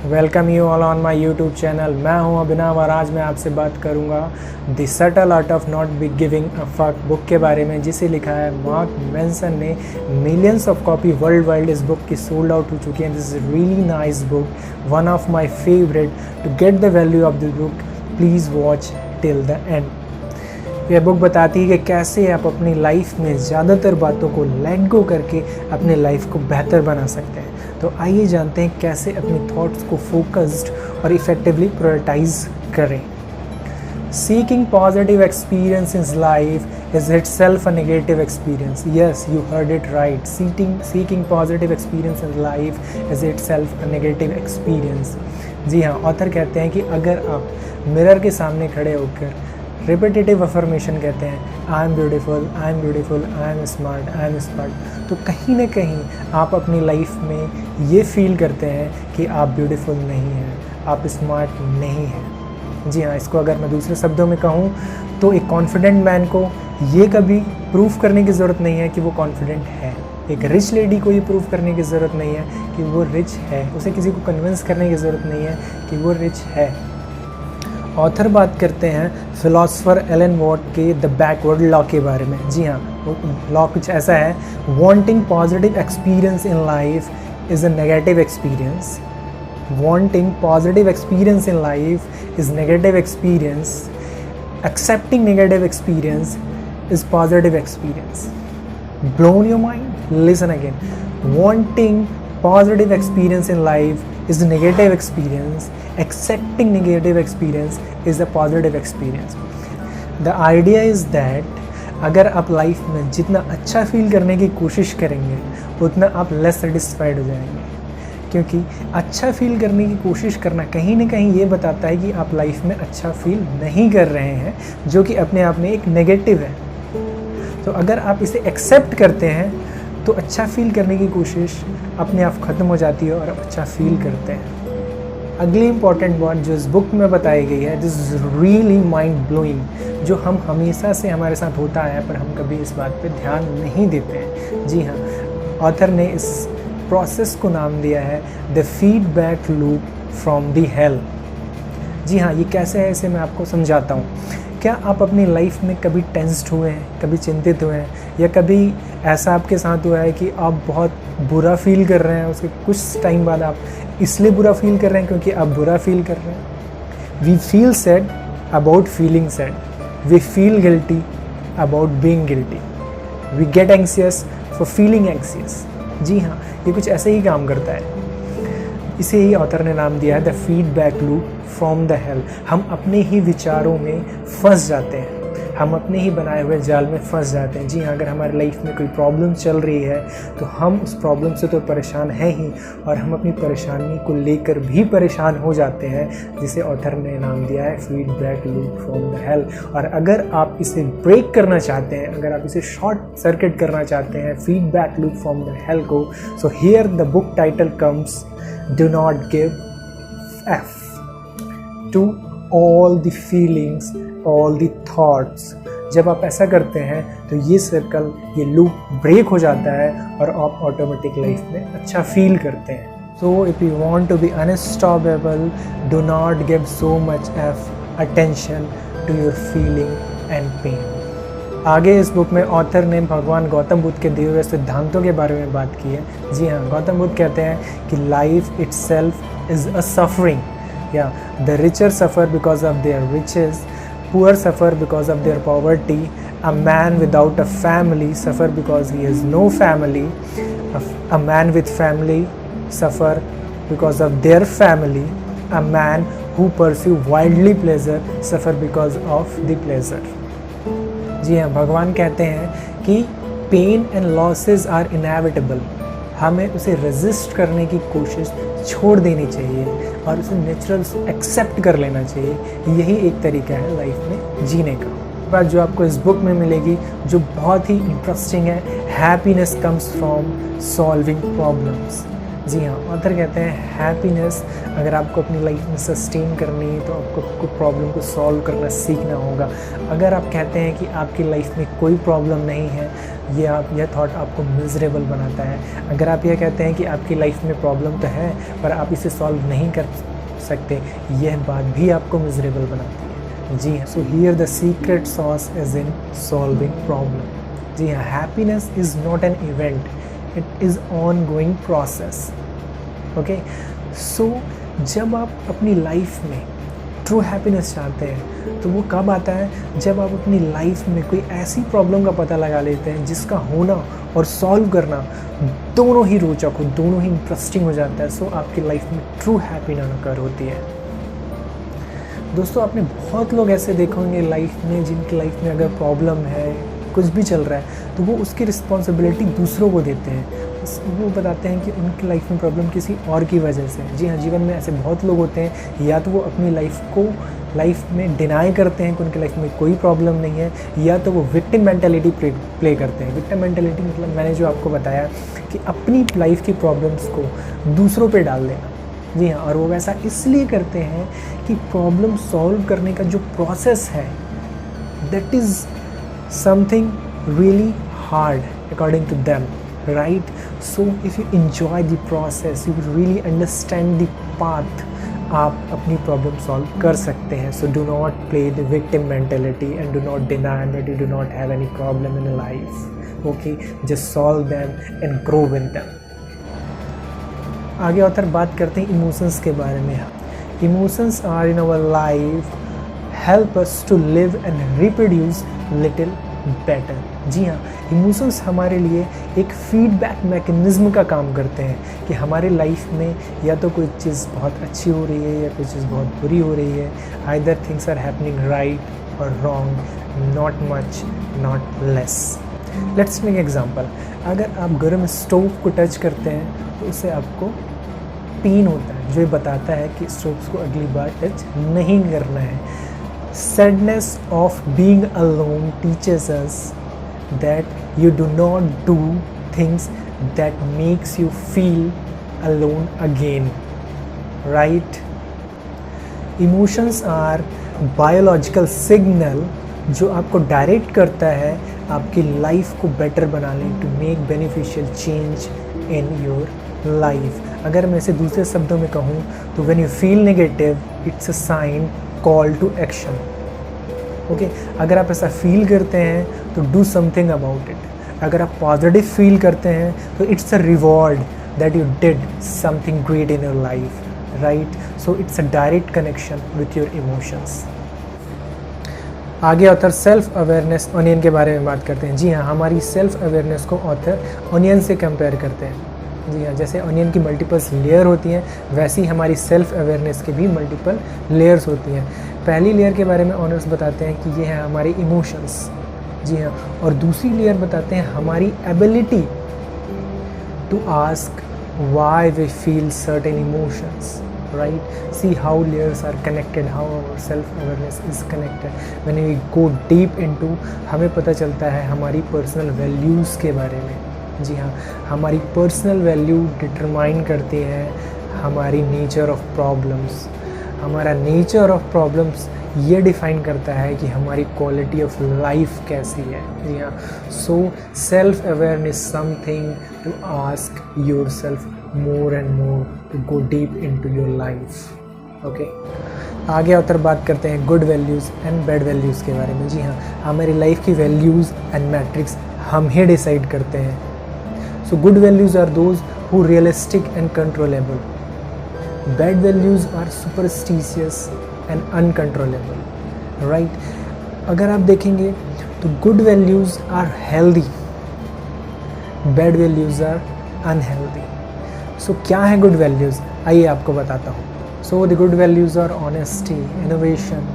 Welcome you all on my YouTube channel. मैं हूं अभिनव और आज मैं आपसे बात करूंगा the subtle art of not be giving a fuck book के बारे में, जिसे लिखा है मार्क मैनसन ने। Millions of copy world wide इस बुक की सोल्ड आउट हो चुकी हैं। This is really nice book, one of my favourite. To get the value of the book please watch till the end. यह book बताती है कि कैसे आप अपनी लाइफ में ज़्यादातर बातों को लेट गो करके अपने लाइफ को बेहतर बना सकते हैं। तो आइए जानते हैं कैसे अपने थॉट्स को फोकस्ड और इफ़ेक्टिवली प्रायोरिटाइज करें। Seeking positive experience in life is itself a negative experience. Yes, you heard it right. Seeking positive experience in life is itself a negative experience. जी हाँ, ऑथर कहते हैं कि अगर आप मिरर के सामने खड़े होकर रिपीटेटिव अफर्मेशन कहते हैं I am beautiful, I am beautiful, I am smart, I am smart, तो कहीं ना कहीं आप अपनी लाइफ में ये फील करते हैं कि आप ब्यूटीफुल नहीं हैं, आप स्मार्ट नहीं हैं। जी हाँ, इसको अगर मैं दूसरे शब्दों में कहूँ तो एक कॉन्फिडेंट मैन को ये कभी प्रूफ करने की ज़रूरत नहीं है कि वो कॉन्फिडेंट है। एक रिच लेडी को ये प्रूफ करने की ज़रूरत नहीं है कि वो रिच है। उसे किसी को कन्विंस करने की ज़रूरत नहीं है कि वो रिच है। ऑथर बात करते हैं फिलोसोफर एलन वॉट के द बैकवर्ड लॉ के बारे में। जी हाँ, वो लॉ कुछ ऐसा है, wanting positive experience in life is a negative experience. Wanting positive experience in life is negative experience. Accepting negative experience is positive experience. Blown your mind? Listen again. Wanting positive experience in life is a negative experience. Accepting negative experience is a positive experience. The idea is that अगर आप life में जितना अच्छा feel करने की कोशिश करेंगे उतना आप लेस सेटिस्फाइड हो जाएंगे, क्योंकि अच्छा फील करने की कोशिश करना कहीं ना कहीं ये बताता है कि आप लाइफ में अच्छा फील नहीं कर रहे हैं, जो कि अपने आप में एक नेगेटिव है। तो अगर आप इसे एक्सेप्ट करते हैं तो अच्छा फील करने की कोशिश अपने आप ख़त्म हो जाती है और आप अच्छा फील करते हैं। अगली इम्पॉर्टेंट बात जो इस बुक में बताई गई है, this is really mind blowing, जो हम हमेशा से हमारे साथ होता है पर हम कभी इस बात पे ध्यान नहीं देते हैं। जी हाँ, ऑथर ने इस प्रोसेस को नाम दिया है the feedback loop from the hell. जी हाँ, ये कैसे है इसे मैं आपको समझाता हूँ। क्या आप अपनी लाइफ में कभी टेंस्ड हुए हैं, कभी चिंतित हुए हैं, या कभी ऐसा आपके साथ हुआ है कि आप बहुत बुरा फील कर रहे हैं, उसके कुछ टाइम बाद आप इसलिए बुरा फील कर रहे हैं क्योंकि आप बुरा फील कर रहे हैं। We feel sad about feeling sad, we feel guilty about being guilty, we get anxious for feeling anxious. जी हाँ, ये कुछ ऐसे ही काम करता है। इसे ही ऑथर ने नाम दिया है the feedback loop from the hello. हम अपने ही विचारों में फंस जाते हैं, हम अपने ही बनाए हुए जाल में फंस जाते हैं। जी हाँ, अगर हमारी लाइफ में कोई प्रॉब्लम चल रही है तो हम उस प्रॉब्लम से तो परेशान हैं ही, और हम अपनी परेशानी को लेकर भी परेशान हो जाते हैं, जिसे ऑथर ने नाम दिया है feedback loop from the hello. और अगर आप इसे ब्रेक करना चाहते हैं, अगर आप इसे शॉर्ट सर्किट करना चाहते हैं feedback loop from the hell को, so here the book title comes do not give F to all the feelings, all the thoughts। जब आप ऐसा करते हैं तो ये सर्कल, ये लूप ब्रेक हो जाता है और आप ऑटोमेटिक लाइफ में अच्छा फील करते हैं। So if you want to be unstoppable, do not give so much attention to your feeling and pain. आगे इस बुक में ऑथर ने भगवान गौतम बुद्ध के दिए हुए सिद्धांतों के बारे में बात की है। जी हाँ, गौतम बुद्ध कहते हैं कि life itself is a suffering. Yeah, the richer suffer because of their riches, poor suffer because of their poverty, a man without a family suffer because he has no family, a man with family suffer because of their family, a man who pursue wildly pleasure suffer because of the pleasure। जी हाँ, भगवान कहते हैं कि pain and losses are inevitable, हमें उसे resist करने की कोशिश छोड़ देनी चाहिए और उसे नेचुरल एक्सेप्ट कर लेना चाहिए। यही एक तरीका है लाइफ में जीने का। बात जो आपको इस बुक में मिलेगी जो बहुत ही इंटरेस्टिंग है, happiness comes from solving problems. जी हाँ, ऑथर कहते हैं हैप्पीनेस अगर आपको अपनी लाइफ में सस्टेन करनी है तो आपको प्रॉब्लम को सॉल्व करना सीखना होगा। अगर आप कहते हैं कि आपकी लाइफ में कोई प्रॉब्लम नहीं है यह थॉट आपको मिजरेबल बनाता है। अगर आप यह कहते हैं कि आपकी लाइफ में प्रॉब्लम तो है पर आप इसे सॉल्व नहीं कर सकते, यह बात भी आपको मिजरेबल बनाती है। जी हाँ, so here the secret sauce is in solving problem. जी हाँ, happiness is not an event, it is ongoing process. Okay, so जब आप अपनी लाइफ में ट्रू हैप्पीनेस चाहते हैं तो वो कब आता है? जब आप अपनी लाइफ में कोई ऐसी प्रॉब्लम का पता लगा लेते हैं जिसका होना और सॉल्व करना दोनों ही रोचक हो, दोनों ही इंटरेस्टिंग हो जाता है। सो आपकी लाइफ में ट्रू हैप्पीनेस अकर होती है। दोस्तों, आपने बहुत लोग ऐसे देखे होंगे लाइफ में जिनकी लाइफ में अगर प्रॉब्लम है, कुछ भी चल रहा है, तो वो उसकी रिस्पॉन्सिबिलिटी दूसरों को देते हैं। वो बताते हैं कि उनकी लाइफ में प्रॉब्लम किसी और की वजह से है। जी हाँ, जीवन में ऐसे बहुत लोग होते हैं, या तो वो अपनी लाइफ में डिनाई करते हैं कि उनकी लाइफ में कोई प्रॉब्लम नहीं है, या तो वो विक्टिम मेंटालिटी प्ले करते हैं। विक्टिम मेंटालिटी मतलब मैंने जो आपको बताया कि अपनी लाइफ की प्रॉब्लम्स को दूसरों पे डाल देना। जी हाँ, और वो वैसा इसलिए करते हैं कि प्रॉब्लम सॉल्व करने का जो प्रोसेस है that is something really hard according to them, right? So if you enjoy the process, you will really understand the path, आप अपनी प्रॉब्लम सॉल्व कर सकते हैं। So do not play the victim mentality and do not deny that you do not have any problem in life. Okay, just solve them and grow with them. आगे author बात करते हैं emotions के बारे में। Emotions are in our life help us to live and reproduce little better. जी हाँ, emotions हमारे लिए एक फीडबैक मैकेनिज्म का काम करते हैं कि हमारे लाइफ में या तो कोई चीज़ बहुत अच्छी हो रही है या कोई चीज़ बहुत बुरी हो रही है। Either things are happening right और wrong, not much not less. Let's make example. अगर आप गर्म स्टोव को टच करते हैं तो उससे आपको पेन होता है, जो ये बताता है कि स्टोव को अगली बार टच नहीं करना है। Sadness of being alone teaches us that you do not do things that makes you feel alone again, right? Emotions are biological signal जो आपको डायरेक्ट करता है आपकी लाइफ को बेटर बनाने, to make beneficial change in your life. अगर मैं इसे दूसरे शब्दों में कहूँ तो when you feel negative it's a sign call to action. Okay, अगर आप ऐसा फील करते हैं तो डू समथिंग अबाउट इट। अगर आप पॉजिटिव फील करते हैं तो it's a reward that you did something great in your life, right? So it's a direct connection with your emotions. आगे ऑथर सेल्फ अवेयरनेस ऑनियन के बारे में बात करते हैं। जी हाँ, हमारी सेल्फ अवेयरनेस को ऑथर ऑनियन से कंपेयर करते हैं। जी हाँ, जैसे ऑनियन की मल्टीपल्स लेयर होती हैं वैसी हमारी सेल्फ अवेयरनेस की भी मल्टीपल लेयर्स होती हैं। पहली लेयर के बारे में ऑनर्स बताते हैं कि ये है हमारी इमोशंस। जी हाँ, और दूसरी लेयर बताते हैं हमारी ability to ask why we feel certain emotions, right? See how layers are connected, how our self awareness is connected. When we go deep into, हमें पता चलता है हमारी पर्सनल वैल्यूज़ के बारे में। जी हाँ, हमारी पर्सनल वैल्यू डिटरमाइन करती है हमारी नेचर ऑफ प्रॉब्लम्स। हमारा नेचर ऑफ प्रॉब्लम्स ये डिफ़ाइन करता है कि हमारी क्वालिटी ऑफ लाइफ कैसी है। जी हाँ, so self awareness something to ask yourself more and more to go deep into your life. Okay, आगे ऑथर बात करते हैं good values and bad values के बारे में। जी हाँ, हमारी लाइफ की वैल्यूज़ एंड मैट्रिक्स हम ही डिसाइड करते हैं। So good values are those who realistic and controllable. Bad values are superstitious and uncontrollable, right? अगर आप देखेंगे तो good values are healthy, bad values are unhealthy. So क्या है good values? आइए आपको बताता हूँ। So the good values are honesty, innovation,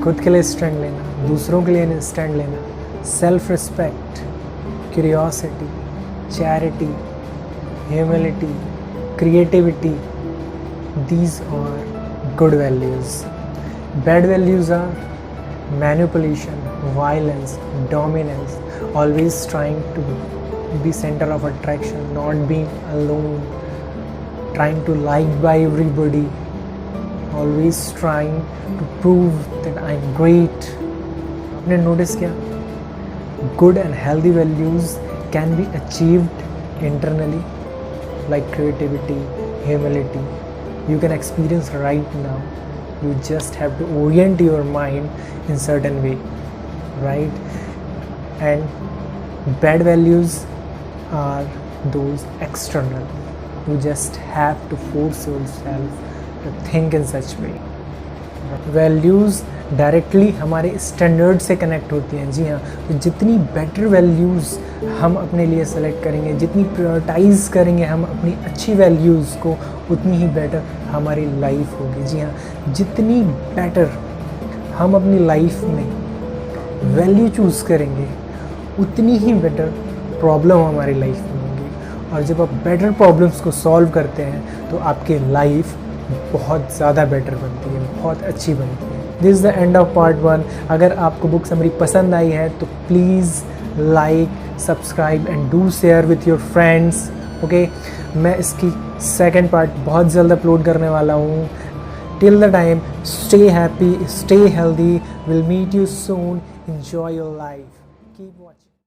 खुद के लिए स्टैंड लेना, दूसरों के लिए स्टैंड लेना, self respect, curiosity, charity, humility, creativity. These are good values. Bad values are manipulation, violence, dominance, always trying to be center of attraction, not being alone, trying to like by everybody, always trying to prove that I'm great. आपने notice किया good and healthy values can be achieved internally, like creativity, humility. You can experience right now. You just have to orient your mind in certain way, right? And bad values are those external. You just have to force yourself to think in such way. Values directly हमारे standard से connect होती हैं। जी हाँ, तो जितनी better values हम अपने लिए सेलेक्ट करेंगे, जितनी प्रायोरिटाइज़ करेंगे हम अपनी अच्छी वैल्यूज़ को, उतनी ही बेटर हमारी लाइफ होगी। जी हाँ, जितनी बेटर हम अपनी लाइफ में वैल्यू चूज़ करेंगे, उतनी ही बेटर प्रॉब्लम हमारी लाइफ में होगी। और जब आप बेटर प्रॉब्लम्स को सॉल्व करते हैं तो आपकी लाइफ बहुत ज़्यादा बेटर बनती है, बहुत अच्छी बनती है। This is the end of part 1। अगर आपको बुक समरी पसंद आई है तो please like, subscribe and do share with your friends. Okay, मैं इसकी सेकंड पार्ट बहुत जल्द अपलोड करने वाला हूँ। Till the time, stay happy, stay healthy, will meet you soon, enjoy your life, keep watching।